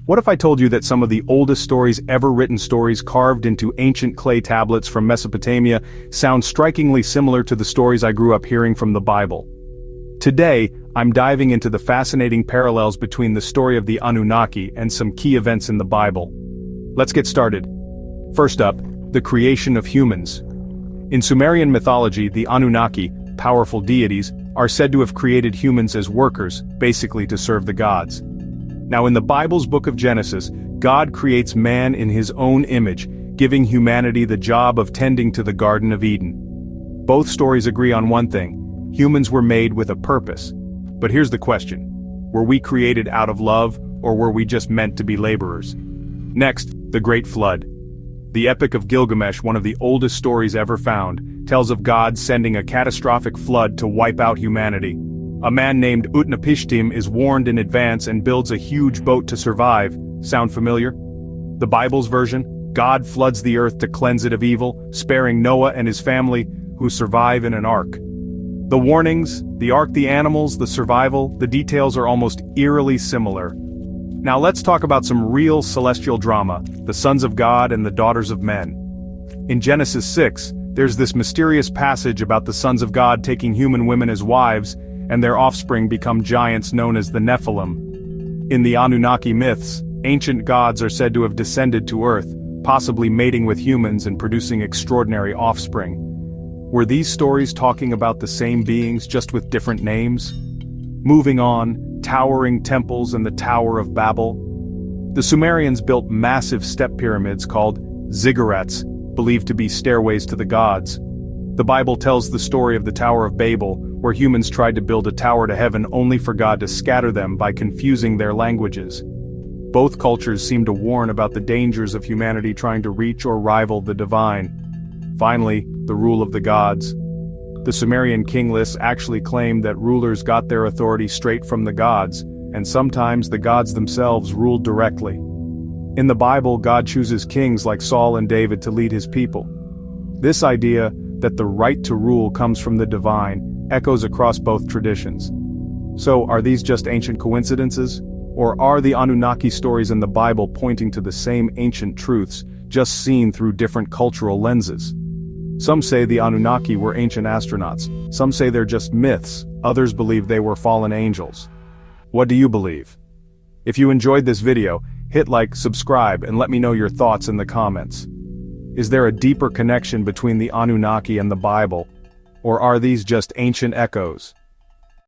What if I told you that some of the oldest stories ever written, stories carved into ancient clay tablets from Mesopotamia, sound strikingly similar to the stories I grew up hearing from the Bible? Today, I'm diving into the fascinating parallels between the story of the Anunnaki and some key events in the Bible. Let's get started. First up, the creation of humans. In Sumerian mythology, the Anunnaki, powerful deities, are said to have created humans as workers, basically to serve the gods. Now in the Bible's book of Genesis, God creates man in his own image, giving humanity the job of tending to the Garden of Eden. Both stories agree on one thing: humans were made with a purpose. But here's the question: were we created out of love, or were we just meant to be laborers? Next, the Great Flood. The Epic of Gilgamesh, one of the oldest stories ever found, tells of God sending a catastrophic flood to wipe out humanity. A man named Utnapishtim is warned in advance and builds a huge boat to survive. Sound familiar? The Bible's version: God floods the earth to cleanse it of evil, sparing Noah and his family, who survive in an ark. The warnings, the ark, the animals, the survival, the details are almost eerily similar. Now let's talk about some real celestial drama, the sons of God and the daughters of men. In Genesis 6, there's this mysterious passage about the sons of God taking human women as wives, and their offspring become giants known as the Nephilim. In the Anunnaki myths, ancient gods are said to have descended to Earth, possibly mating with humans and producing extraordinary offspring. Were these stories talking about the same beings, just with different names? Moving on, towering temples and the Tower of Babel. The Sumerians built massive step pyramids called ziggurats, believed to be stairways to the gods. The Bible tells the story of the Tower of Babel, where humans tried to build a tower to heaven only for God to scatter them by confusing their languages. Both cultures seem to warn about the dangers of humanity trying to reach or rival the divine. Finally, the rule of the gods. The Sumerian king lists actually claimed that rulers got their authority straight from the gods, and sometimes the gods themselves ruled directly. In the Bible, God chooses kings like Saul and David to lead his people. This idea that the right to rule comes from the divine echoes across both traditions. So, are these just ancient coincidences? Or are the Anunnaki stories in the Bible pointing to the same ancient truths, just seen through different cultural lenses? Some say the Anunnaki were ancient astronauts, some say they're just myths, others believe they were fallen angels. What do you believe? If you enjoyed this video, hit like, subscribe, and let me know your thoughts in the comments. Is there a deeper connection between the Anunnaki and the Bible? Or are these just ancient echoes?